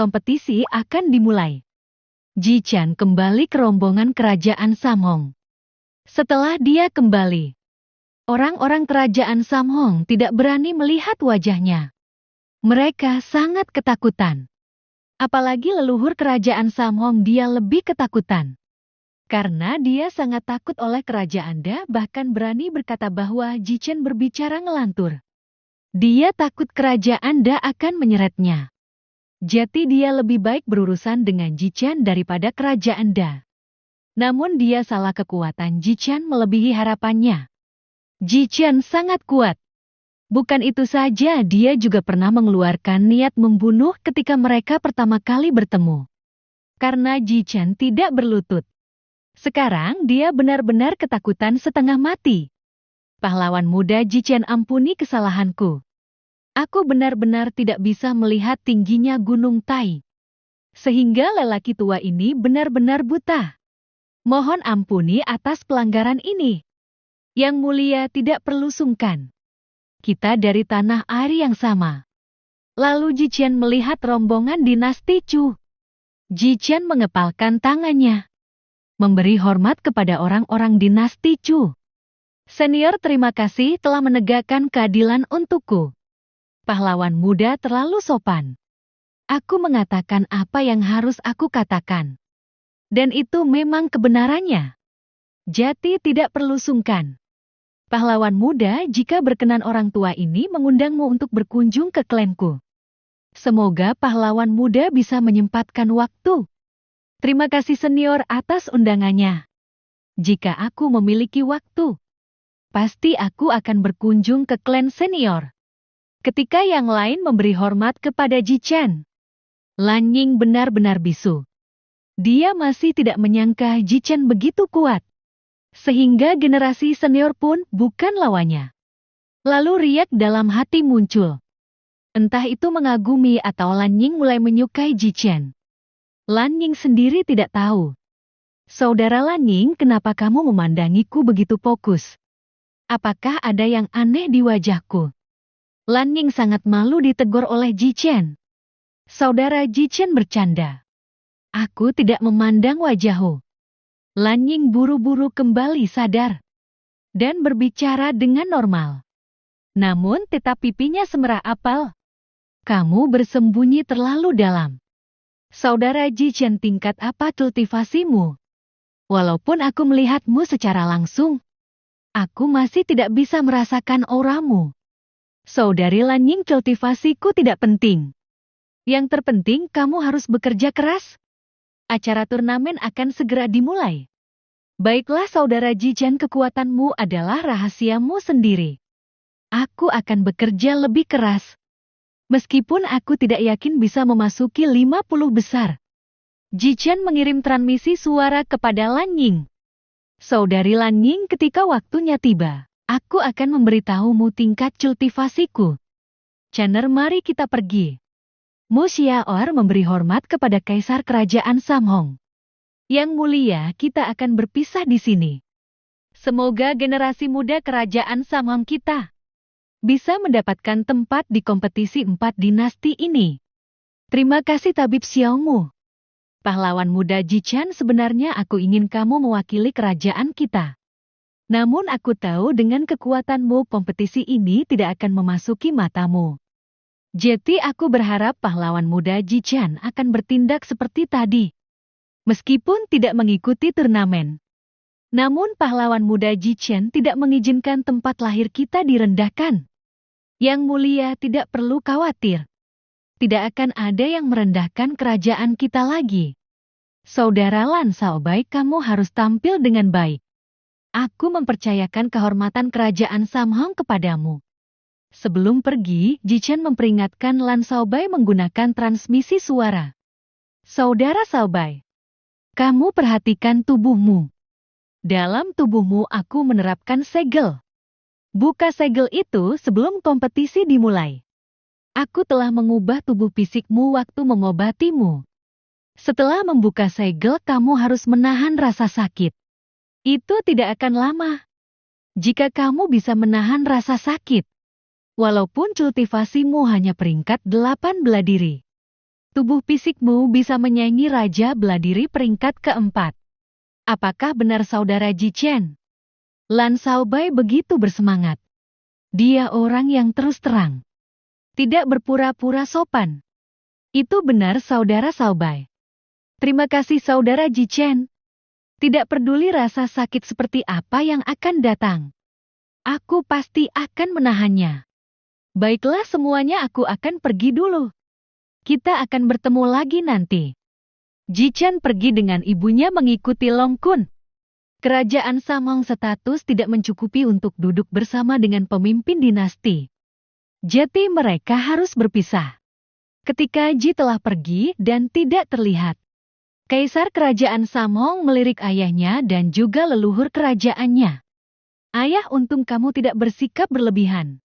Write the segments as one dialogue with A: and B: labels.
A: kompetisi akan dimulai. Ji-chan kembali ke rombongan kerajaan Samhong. Setelah dia kembali, orang-orang kerajaan Samhong tidak berani melihat wajahnya. Mereka sangat ketakutan. Apalagi leluhur kerajaan Samhong, dia lebih ketakutan. Karena dia sangat takut oleh kerajaan Da, bahkan berani berkata bahwa Ji-chan berbicara ngelantur. Dia takut kerajaan Da akan menyeretnya. Jadi dia lebih baik berurusan dengan Ji-chan daripada kerajaan Da. Namun dia salah, kekuatan Ji-chan melebihi harapannya. Ji-chan sangat kuat. Bukan itu saja, dia juga pernah mengeluarkan niat membunuh ketika mereka pertama kali bertemu. Karena Ji-chan tidak berlutut. Sekarang dia benar-benar ketakutan setengah mati. Pahlawan muda Ji-chan, ampuni kesalahanku. Aku benar-benar tidak bisa melihat tingginya Gunung Tai. Sehingga lelaki tua ini benar-benar buta. Mohon ampuni atas pelanggaran ini. Yang mulia tidak perlu sungkan. Kita dari tanah air yang sama. Lalu Ji-chan melihat rombongan dinasti Chu. Ji-chan mengepalkan tangannya. Memberi hormat kepada orang-orang dinasti Chu. Senior, terima kasih telah menegakkan keadilan untukku. Pahlawan muda terlalu sopan. Aku mengatakan apa yang harus aku katakan. Dan itu memang kebenarannya. Jadi tidak perlu sungkan. Pahlawan muda, jika berkenan orang tua ini mengundangmu untuk berkunjung ke klanku. Semoga pahlawan muda bisa menyempatkan waktu. Terima kasih senior atas undangannya. Jika aku memiliki waktu, pasti aku akan berkunjung ke klan senior. Ketika yang lain memberi hormat kepada Ji-chan, Lan Ying benar-benar bisu. Dia masih tidak menyangka Ji-chan begitu kuat. Sehingga generasi senior pun bukan lawannya. Lalu riak dalam hati muncul. Entah itu mengagumi atau Lan Ying mulai menyukai Ji-chan. Lan Ying sendiri tidak tahu. Saudara Lan Ying, kenapa kamu memandangiku begitu fokus? Apakah ada yang aneh di wajahku? Lan Ying sangat malu ditegur oleh Ji-chan. Saudara Ji-chan bercanda. Aku tidak memandang wajahmu. Lan Ying buru-buru kembali sadar. Dan berbicara dengan normal. Namun tetap pipinya semerah apel. Kamu bersembunyi terlalu dalam. Saudara Ji-chan, tingkat apa kultivasimu? Walaupun aku melihatmu secara langsung, aku masih tidak bisa merasakan auramu. Saudari Lan Ying, kultivasiku tidak penting. Yang terpenting kamu harus bekerja keras. Acara turnamen akan segera dimulai. Baiklah saudara Ji-chan, kekuatanmu adalah rahasiamu sendiri. Aku akan bekerja lebih keras. Meskipun aku tidak yakin bisa memasuki 50 besar. Ji-chan mengirim transmisi suara kepada Lan Ying. Saudari Lan Ying, ketika waktunya tiba, aku akan memberitahumu tingkat kultivasiku. Channer, mari kita pergi. Mu Xiaor memberi hormat kepada Kaisar Kerajaan Samhong. Yang mulia, kita akan berpisah di sini. Semoga generasi muda Kerajaan Samhong kita bisa mendapatkan tempat di kompetisi 4 dinasti ini. Terima kasih Tabib Xiaomu. Pahlawan muda Ji-chan, sebenarnya aku ingin kamu mewakili kerajaan kita. Namun aku tahu dengan kekuatanmu kompetisi ini tidak akan memasuki matamu. Jadi aku berharap pahlawan muda Ji-chan akan bertindak seperti tadi. Meskipun tidak mengikuti turnamen. Namun pahlawan muda Ji-chan tidak mengizinkan tempat lahir kita direndahkan. Yang mulia, tidak perlu khawatir. Tidak akan ada yang merendahkan kerajaan kita lagi. Saudara Lan Shaobai, kamu harus tampil dengan baik. Aku mempercayakan kehormatan kerajaan Samhong kepadamu. Sebelum pergi, Ji-chan memperingatkan Lan Shaobai menggunakan transmisi suara. Saudara Shaobai, kamu perhatikan tubuhmu. Dalam tubuhmu aku menerapkan segel. Buka segel itu sebelum kompetisi dimulai. Aku telah mengubah tubuh fisikmu waktu mengobatimu. Setelah membuka segel, kamu harus menahan rasa sakit. Itu tidak akan lama. Jika kamu bisa menahan rasa sakit, walaupun kultivasimu hanya peringkat 8 bela diri, Tubuh fisikmu bisa menyaingi Raja Beladiri peringkat keempat. Apakah benar saudara Ji Chen? Lan Xiaobai begitu bersemangat. Dia orang yang terus terang. Tidak berpura-pura sopan. Itu benar saudara Xiaobai. Terima kasih saudara Ji Chen. Tidak peduli rasa sakit seperti apa yang akan datang. Aku pasti akan menahannya. Baiklah semuanya, aku akan pergi dulu. Kita akan bertemu lagi nanti. Ji Chen pergi dengan ibunya mengikuti Long Kun. Kerajaan Samong status tidak mencukupi untuk duduk bersama dengan pemimpin dinasti. Jadi mereka harus berpisah. Ketika Ji telah pergi dan tidak terlihat, Kaisar Kerajaan Samong melirik ayahnya dan juga leluhur kerajaannya. Ayah, untung kamu tidak bersikap berlebihan.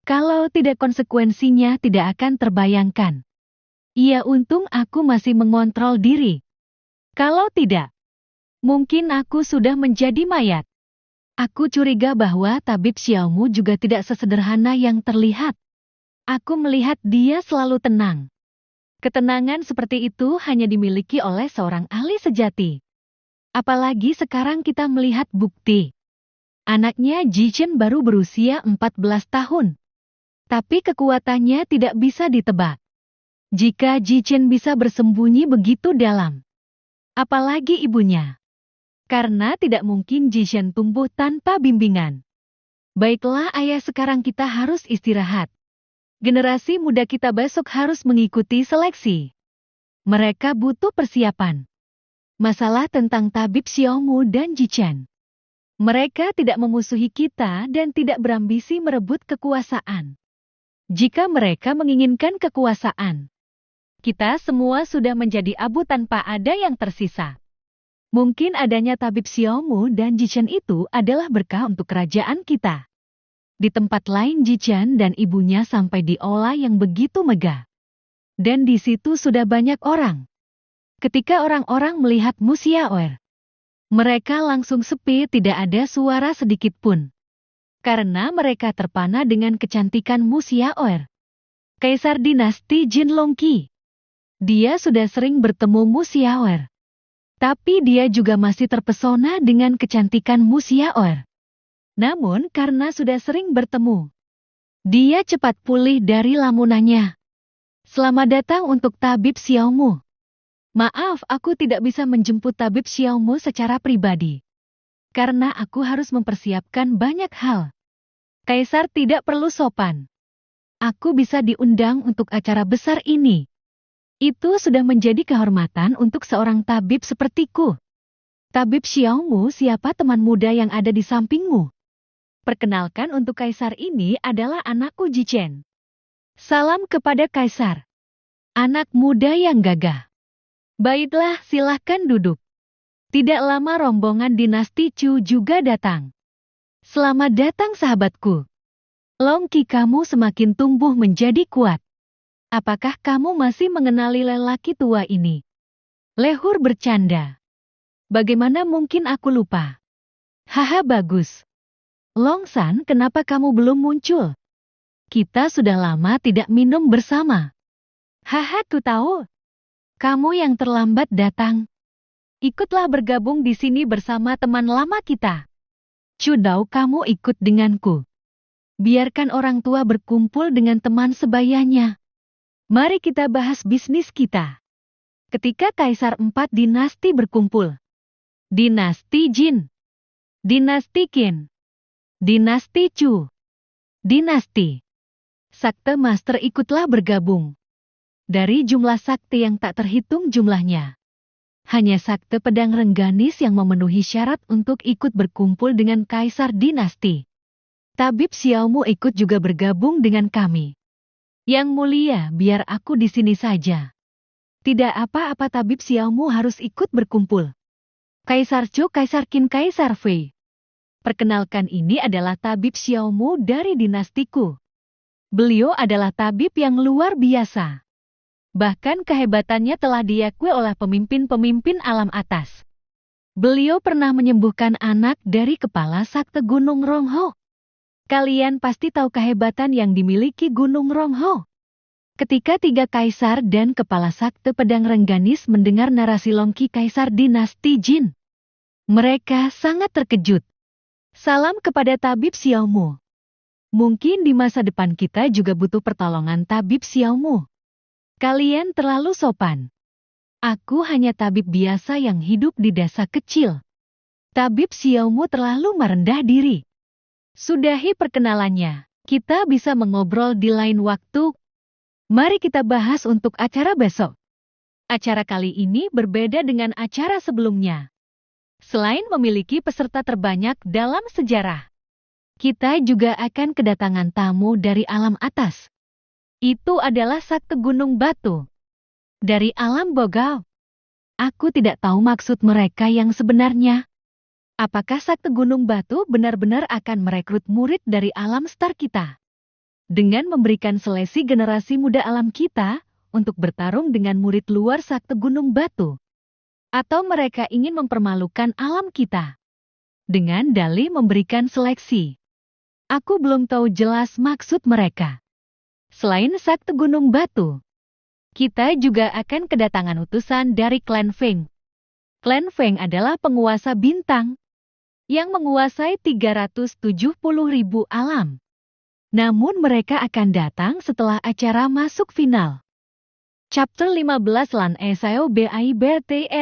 A: Kalau tidak, konsekuensinya tidak akan terbayangkan. Iya, untung aku masih mengontrol diri. Kalau tidak, mungkin aku sudah menjadi mayat. Aku curiga bahwa tabib Xiaomu juga tidak sesederhana yang terlihat. Aku melihat dia selalu tenang. Ketenangan seperti itu hanya dimiliki oleh seorang ahli sejati. Apalagi sekarang kita melihat bukti. Anaknya Ji Chen baru berusia 14 tahun. Tapi kekuatannya tidak bisa ditebak. Jika Ji Chen bisa bersembunyi begitu dalam, apalagi ibunya. Karena tidak mungkin Ji Chen tumbuh tanpa bimbingan. Baiklah ayah, sekarang kita harus istirahat. Generasi muda kita besok harus mengikuti seleksi. Mereka butuh persiapan. Masalah tentang tabib Xiaomu dan Ji Chen. Mereka tidak memusuhi kita dan tidak berambisi merebut kekuasaan. Jika mereka menginginkan kekuasaan, kita semua sudah menjadi abu tanpa ada yang tersisa. Mungkin adanya tabib Xiaomu dan Ji Chen itu adalah berkah untuk kerajaan kita. Di tempat lain Ji Chen dan ibunya sampai di aula yang begitu megah. Dan di situ sudah banyak orang. Ketika orang-orang melihat Mu Xiaoer, mereka langsung sepi, tidak ada suara sedikit pun. Karena mereka terpana dengan kecantikan Mu Xiaoer, Kaisar dinasti Jin Longqi. Dia sudah sering bertemu Mu Xiaoer. Tapi dia juga masih terpesona dengan kecantikan Mu Xiaoer. Namun karena sudah sering bertemu, dia cepat pulih dari lamunannya. Selamat datang untuk tabib Xiaomu. Maaf, aku tidak bisa menjemput tabib Xiaomu secara pribadi. Karena aku harus mempersiapkan banyak hal. Kaisar tidak perlu sopan. Aku bisa diundang untuk acara besar ini. Itu sudah menjadi kehormatan untuk seorang tabib sepertiku. Tabib Xiaomu, siapa teman muda yang ada di sampingmu? Perkenalkan, untuk Kaisar ini adalah anakku Ji Chen. Salam kepada Kaisar. Anak muda yang gagah. Baiklah, silahkan duduk. Tidak lama rombongan dinasti Chu juga datang. Selamat datang sahabatku. Longqi, kamu semakin tumbuh menjadi kuat. Apakah kamu masih mengenali lelaki tua ini? Lehur bercanda. Bagaimana mungkin aku lupa? Haha, bagus. Longsan, kenapa kamu belum muncul? Kita sudah lama tidak minum bersama. Haha, ku tahu. Kamu yang terlambat datang. Ikutlah bergabung di sini bersama teman lama kita. Cudau, kamu ikut denganku. Biarkan orang tua berkumpul dengan teman sebayanya. Mari kita bahas bisnis kita. Ketika Kaisar 4 dinasti berkumpul. Dinasti Jin. Dinasti Qin. Dinasti Chu. Dinasti Sakte Master ikutlah bergabung. Dari jumlah sakti yang tak terhitung jumlahnya, hanya sakte pedang Rengganis yang memenuhi syarat untuk ikut berkumpul dengan Kaisar dinasti. Tabib Xiaomu ikut juga bergabung dengan kami. Yang mulia, biar aku di sini saja. Tidak apa-apa, Tabib Xiaomu harus ikut berkumpul. Kaisar Chu, Kaisar Qin, Kaisar Fei. Perkenalkan, ini adalah Tabib Xiaomu dari dinastiku. Beliau adalah tabib yang luar biasa. Bahkan kehebatannya telah diakui oleh pemimpin-pemimpin alam atas. Beliau pernah menyembuhkan anak dari kepala sakte Gunung Rongho. Kalian pasti tahu kehebatan yang dimiliki Gunung Rongho. Ketika tiga kaisar dan kepala sakte pedang Rengganis mendengar narasi Longki Kaisar Dinasti Jin, mereka sangat terkejut. Salam kepada Tabib Xiaomu. Mungkin di masa depan kita juga butuh pertolongan Tabib Xiaomu. Kalian terlalu sopan. Aku hanya tabib biasa yang hidup di desa kecil. Tabib Xiaomu terlalu merendah diri. Sudahi perkenalannya. Kita bisa mengobrol di lain waktu. Mari kita bahas untuk acara besok. Acara kali ini berbeda dengan acara sebelumnya. Selain memiliki peserta terbanyak dalam sejarah, kita juga akan kedatangan tamu dari alam atas. Itu adalah Sakte Gunung Batu. Dari alam Bogao. Aku tidak tahu maksud mereka yang sebenarnya. Apakah Sakte Gunung Batu benar-benar akan merekrut murid dari alam star kita? Dengan memberikan seleksi generasi muda alam kita untuk bertarung dengan murid luar Sakte Gunung Batu. Atau mereka ingin mempermalukan alam kita dengan dalih memberikan seleksi. Aku belum tahu jelas maksud mereka. Selain Sakte Gunung Batu, kita juga akan kedatangan utusan dari klan Feng. Klan Feng adalah penguasa bintang yang menguasai 370.000 alam. Namun mereka akan datang setelah acara masuk final. Chapter 15 Lan Esao Bai Berte